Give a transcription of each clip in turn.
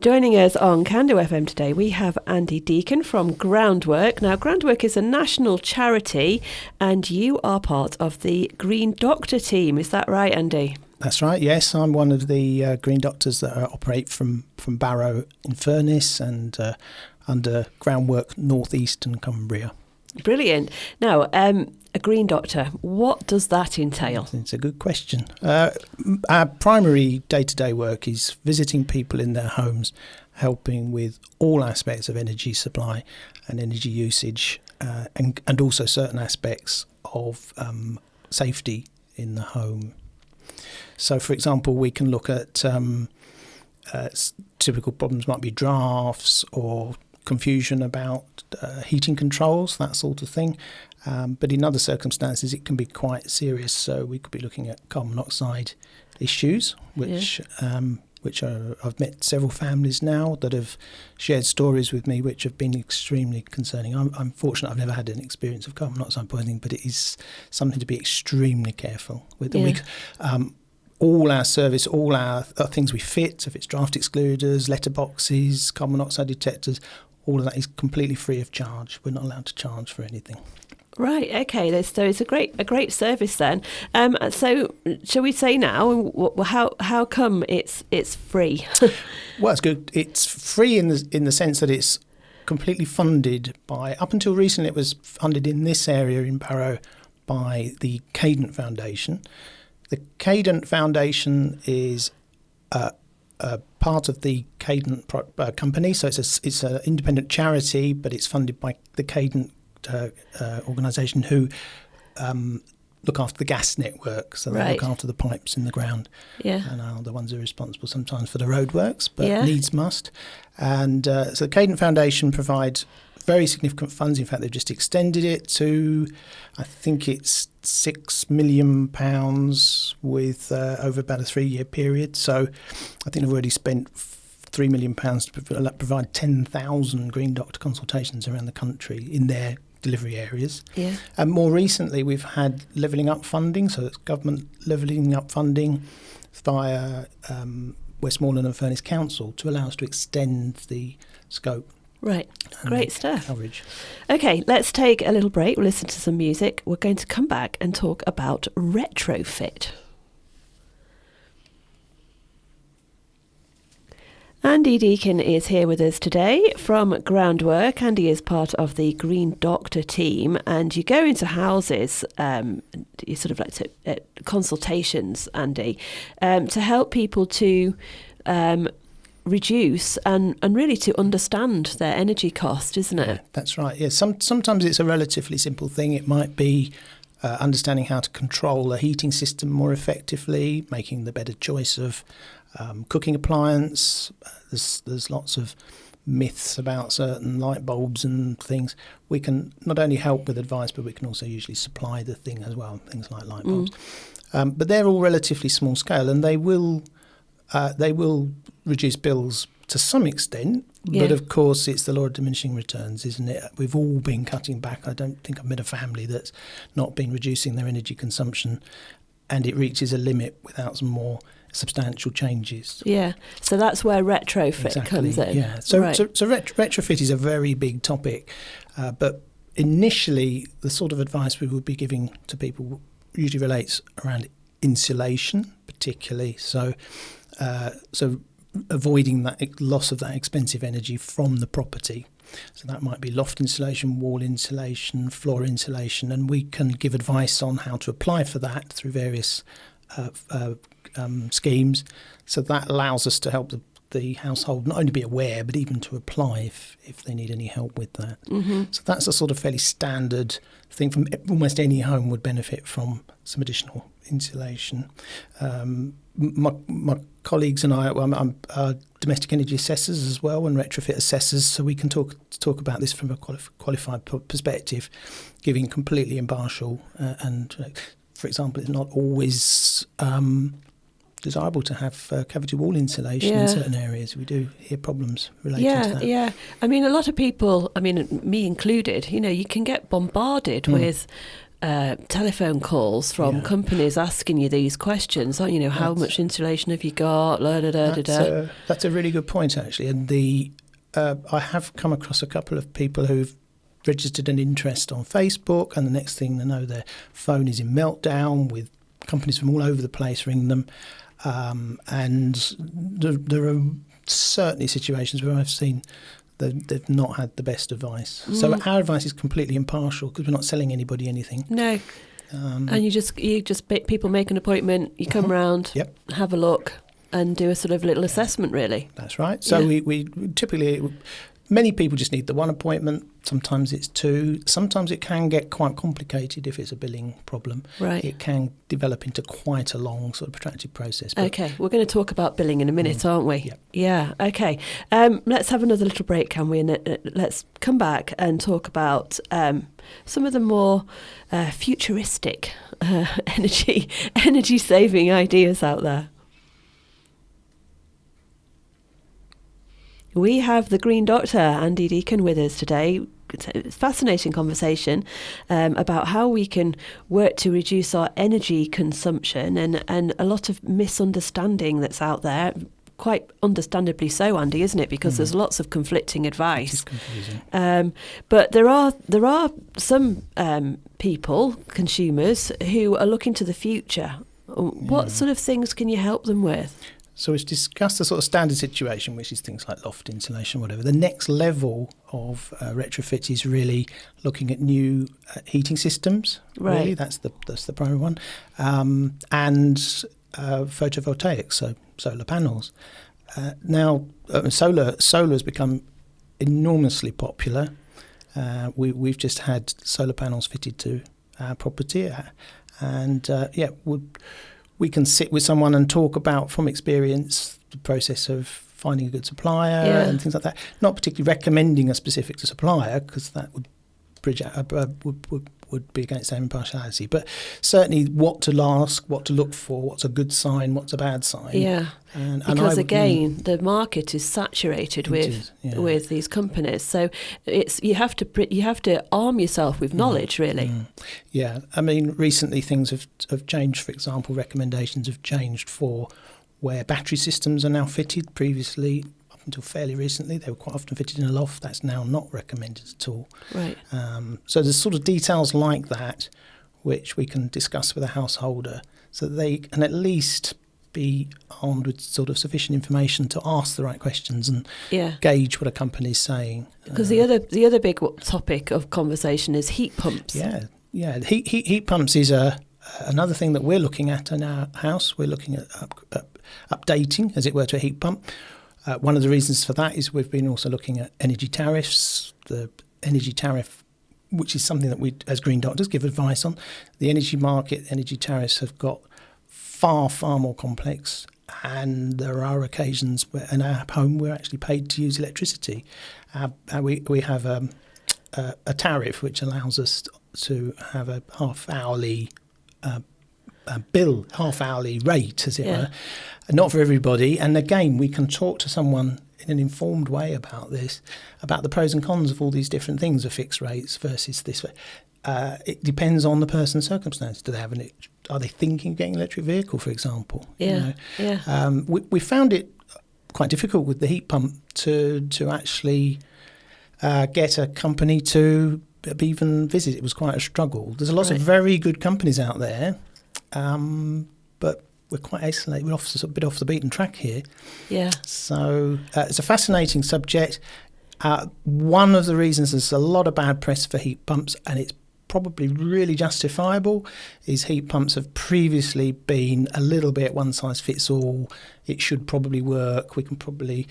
Joining us on CandoFM today, we have Andy Deacon from Groundwork. Now, Groundwork is a national charity, and you are part of the Green Doctor team. Is that right, Andy? That's right, yes. I'm one of the Green Doctors that operate from Barrow in Furness and under Groundwork North Eastern Cumbria. Brilliant. Now, a Green Doctor, what does that entail? It's a good question. Our primary day-to-day work is visiting people in their homes, helping with all aspects of energy supply and energy usage, and also certain aspects of safety in the home. So, for example, we can look at typical problems might be drafts or confusion about heating controls, that sort of thing. But in other circumstances, it can be quite serious. So we could be looking at carbon monoxide issues, which I've met several families now that have shared stories with me, which have been extremely concerning. I'm fortunate I've never had an experience of carbon monoxide poisoning, but it is something to be extremely careful with. All our service, all our things we fit, so if it's draft excluders, letterboxes, carbon monoxide detectors, all of that is completely free of charge. We're not allowed to charge for anything. Right. Okay. So it's a great service then. So shall we say now? How come it's free? Well, it's good. It's free in the sense that it's completely funded by. Up until recently, it was funded in this area in Barrow by the Cadent Foundation. The Cadent Foundation is a part of the Cadent company, so it's an independent charity, but it's funded by the Cadent organisation who look after the gas network, so they look after the pipes in the ground, and are the ones who are responsible sometimes for the roadworks, but needs must. And so the Cadent Foundation provides very significant funds. In fact, they've just extended it to, I think it's £6 million with over about a 3-year period. So I think they've already spent £3 million to provide 10,000 Green Doctor consultations around the country in their delivery areas. Yeah. And more recently, we've had levelling up funding. So it's government levelling up funding via Westmoreland and Furness Council to allow us to extend the scope. Right. Great stuff. Coverage. Okay, let's take a little break. We'll listen to some music. We're going to come back and talk about retrofit. Andy Deacon is here with us today from Groundwork. Andy is part of the Green Doctor team, and you go into houses, you sort of like consultations, Andy, to help people to reduce and really to understand their energy cost, isn't it? Yeah, that's right. Yeah, sometimes it's a relatively simple thing. It might be understanding how to control a heating system more effectively, making the better choice of cooking appliance. There's lots of myths about certain light bulbs and things. We can not only help with advice, but we can also usually supply the thing as well, things like light bulbs. But they're all relatively small scale, and they will reduce bills to some extent, but of course it's the law of diminishing returns, isn't it? We've all been cutting back. I don't think I've met a family that's not been reducing their energy consumption, and it reaches a limit without some more substantial changes. Yeah, so that's where retrofit comes in. Yeah, so retrofit is a very big topic, but initially the sort of advice we would be giving to people usually relates around insulation, particularly. So avoiding that loss of that expensive energy from the property. So that might be loft insulation, wall insulation, floor insulation, and we can give advice on how to apply for that through various schemes. So that allows us to help the household not only be aware, but even to apply if they need any help with that. Mm-hmm. So that's a sort of fairly standard thing. From almost any home would benefit from some additional insulation. My colleagues and I'm domestic energy assessors as well, and retrofit assessors, so we can talk about this from a qualified perspective, giving completely impartial and for example, it's not always desirable to have cavity wall insulation in certain areas. We do hear problems related to that. Yeah. I mean, a lot of people, I mean, me included, you can get bombarded with telephone calls from companies asking you these questions, aren't you? How much insulation have you got? That's a really good point, actually. And I have come across a couple of people who've registered an interest on Facebook, and the next thing they know, their phone is in meltdown with companies from all over the place ringing them. And there are certainly situations where I've seen that they've not had the best advice. So our advice is completely impartial because we're not selling anybody anything. No. And you just people make an appointment, you come round, have a look, and do a sort of little assessment, really. That's right. So we typically, many people just need the one appointment. Sometimes it's two. Sometimes it can get quite complicated if it's a billing problem. Right. It can develop into quite a long sort of protracted process. Okay, we're going to talk about billing in a minute, aren't we? Yep. Yeah, okay. Let's have another little break, can we? And let's come back and talk about some of the more futuristic energy saving ideas out there. We have the Green Doctor, Andy Deacon, with us today. It's a fascinating conversation about how we can work to reduce our energy consumption and a lot of misunderstanding that's out there. Quite understandably so, Andy, isn't it? Because there's lots of conflicting advice. It's confusing. But there are some people, consumers, who are looking to the future. What sort of things can you help them with? So we've discussed the sort of standard situation, which is things like loft insulation, whatever. The next level of retrofit is really looking at new heating systems. Right. Really, that's the primary one, and photovoltaics, so solar panels. Now, solar has become enormously popular. We've just had solar panels fitted to our property, and we can sit with someone and talk about, from experience, the process of finding a good supplier and things like that. Not particularly recommending a specific supplier, because that would would be against our impartiality. But certainly what to ask, what to look for, what's a good sign, what's a bad sign. Yeah, because again, the market is saturated with these companies. So you have to arm yourself with knowledge, really. Yeah, I mean, recently things have changed. For example, recommendations have changed for where battery systems are now fitted. Previously, up until fairly recently, they were quite often fitted in a loft. That's now not recommended at all. Right. So there's sort of details like that which we can discuss with a householder so that they can at least be armed with sort of sufficient information to ask the right questions and gauge what a company's saying. Because the other big topic of conversation is heat pumps. Yeah. Heat pumps is another thing that we're looking at in our house. We're looking at updating, as it were, to a heat pump. One of the reasons for that is we've been also looking at energy tariffs. The energy tariff, which is something that we, as Green Doctors, give advice on. The energy market, energy tariffs have got far, far more complex, and there are occasions where in our home we're actually paid to use electricity. We have a tariff which allows us to have a half-hourly half-hourly rate, as it were. Not for everybody. And again, we can talk to someone in an informed way about this, about the pros and cons of all these different things of fixed rates versus this. It depends on the person's circumstances. Do they have are they thinking of getting an electric vehicle, for example? We found it quite difficult with the heat pump to actually get a company to even visit. It was quite a struggle. There's lots of very good companies out there, but we're quite isolated. We're a bit off the beaten track here. Yeah. So it's a fascinating subject. One of the reasons there's a lot of bad press for heat pumps, and it's probably really justifiable, is heat pumps have previously been a little bit one size fits all. It should probably work. We can probably...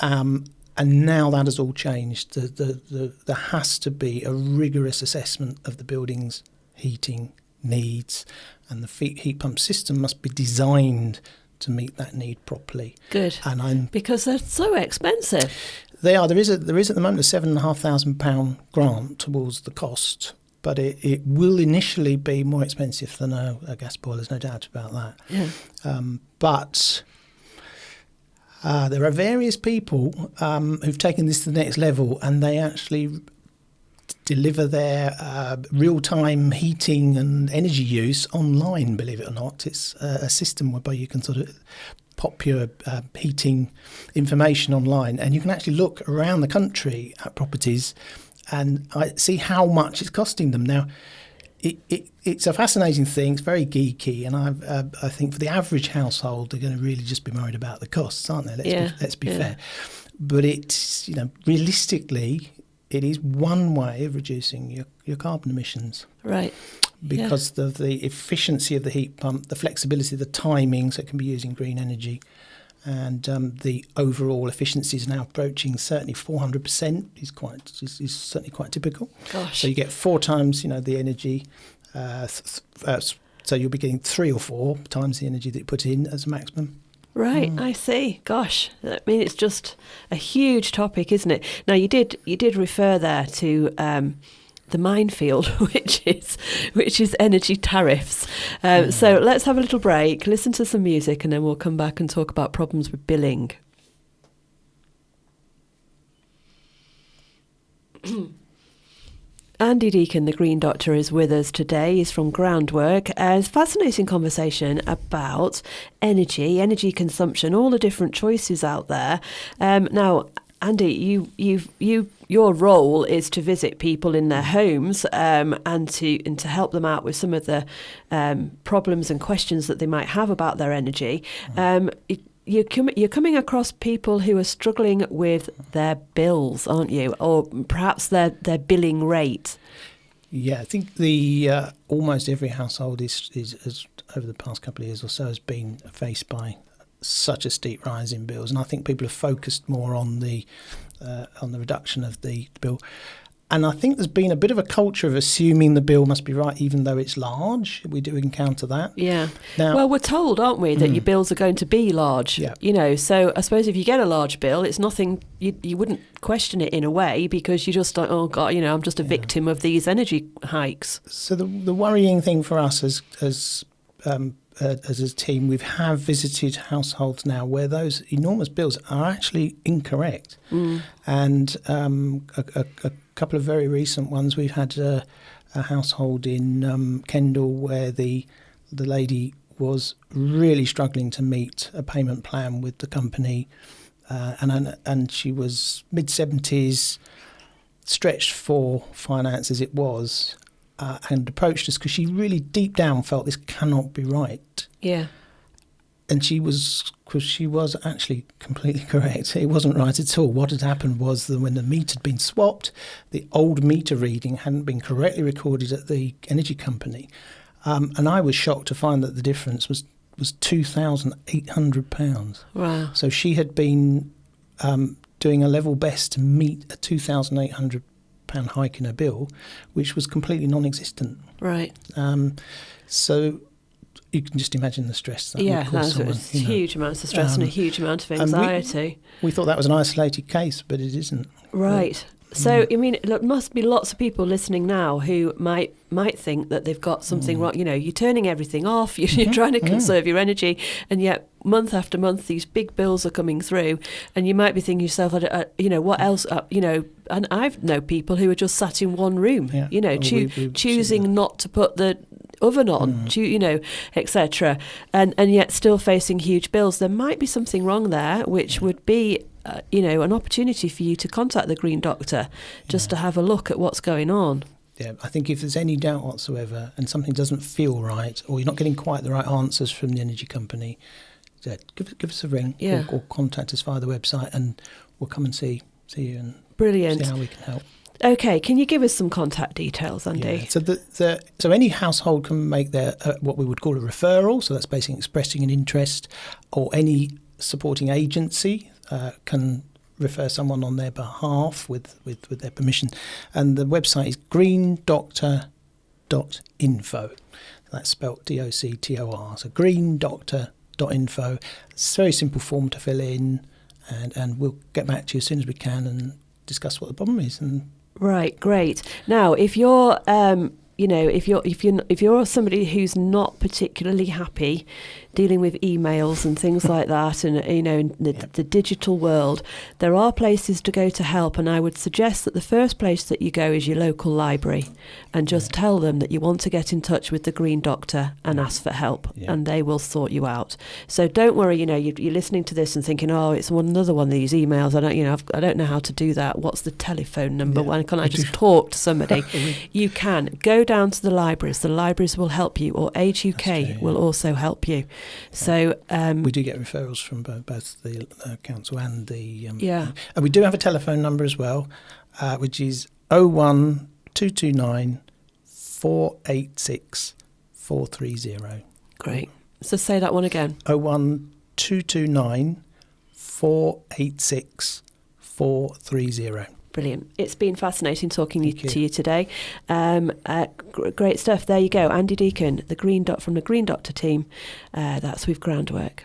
and now that has all changed. There has to be a rigorous assessment of the building's heating needs, and the heat pump system must be designed to meet that need properly. Good. Because they're so expensive. They are. There is at the moment a £7,500 grant towards the cost, but it will initially be more expensive than a gas boiler. There's no doubt about that. Yeah. But there are various people who've taken this to the next level, and they actually deliver their real-time heating and energy use online, believe it or not. It's a system whereby you can sort of pop your heating information online, and you can actually look around the country at properties and see how much it's costing them. Now, it's a fascinating thing. It's very geeky, and I think for the average household, they're going to really just be worried about the costs, aren't they? Let's be fair. But it's, realistically, it is one way of reducing your carbon emissions. Right. Because of the efficiency of the heat pump, the flexibility, the timing, so it can be using green energy, and the overall efficiency is now approaching certainly 400%. is certainly quite typical. Gosh. So you get 4 times, the energy. So you'll be getting 3 or 4 times the energy that you put in as a maximum. Right, I see. Gosh, I mean, it's just a huge topic, isn't it? Now, you did refer there to the minefield, which is energy tariffs. So let's have a little break, listen to some music, and then we'll come back and talk about problems with billing. Andy Deacon, the Green Doctor, is with us today. He's from Groundwork. It's a fascinating conversation about energy consumption, all the different choices out there. Now, Andy, your role is to visit people in their homes and to help them out with some of the problems and questions that they might have about their energy. You're coming across people who are struggling with their bills, aren't you? Or perhaps their billing rate. Yeah, I think the almost every household is over the past couple of years or so has been faced by such a steep rise in bills, and I think people have focused more on the reduction of the bill. And I think there's been a bit of a culture of assuming the bill must be right, even though it's large. We do encounter that. Yeah. Now, well, we're told, aren't we, that your bills are going to be large. Yeah. So I suppose if you get a large bill, it's nothing. You wouldn't question it in a way, because you just like, oh God, I'm just a victim of these energy hikes. So the worrying thing for us as a team, we have visited households now where those enormous bills are actually incorrect. And a couple of very recent ones, we've had a household in Kendal where the lady was really struggling to meet a payment plan with the company, and she was mid-70s, stretched for finance as it was, and approached us because she really deep down felt this cannot be right. Yeah. And she was actually completely correct. It wasn't right at all. What had happened was that when the meter had been swapped, the old meter reading hadn't been correctly recorded at the energy company. And I was shocked to find that the difference was £2,800. Wow. So she had been doing a level best to meet a £2,800 hike in her bill, which was completely non-existent. Right. So you can just imagine the stress that would cause someone. That's huge amounts of stress and a huge amount of anxiety. We thought that was an isolated case, but it isn't. Right. So, I mean, there must be lots of people listening now who might think that they've got something wrong. You're turning everything off, you're trying to conserve your energy, and yet month after month these big bills are coming through, and you might be thinking to yourself, what else, and I've known people who are just sat in one room, choosing not to put the oven on, etc., and yet still facing huge bills. There might be something wrong there, which would be an opportunity for you to contact the Green Doctor just to have a look at what's going on. Yeah, I think if there's any doubt whatsoever and something doesn't feel right, or you're not getting quite the right answers from the energy company, give us a ring or contact us via the website, and we'll come and see you and Brilliant. see how we can help. Okay, can you give us some contact details, Andy? Yeah. So any household can make their what we would call a referral. So that's basically expressing an interest, or any supporting agency can refer someone on their behalf with their permission. And the website is greendoctor.info. That's spelt DOCTOR. So greendoctor.info. It's a very simple form to fill in, and we'll get back to you as soon as we can and discuss what the problem is. And right, great. Now, if you're if you're somebody who's not particularly happy dealing with emails and things like that, and in the digital world, there are places to go to help. And I would suggest that the first place that you go is your local library, and just tell them that you want to get in touch with the Green Doctor and ask for help, and they will sort you out. So don't worry. You're listening to this and thinking, oh, it's another one of these emails. I don't know how to do that. What's the telephone number? When can I just talk to somebody? You can go down to the libraries. The libraries will help you, or Age UK will also help you. So we do get referrals from both the council and the and we do have a telephone number as well, which is 01229 486 430. Great. So say that one again. 01229 486 430. Brilliant. It's been fascinating talking to you today. Great stuff. There you go. Andy Deacon, from the Green Doctor team. That's with Groundwork.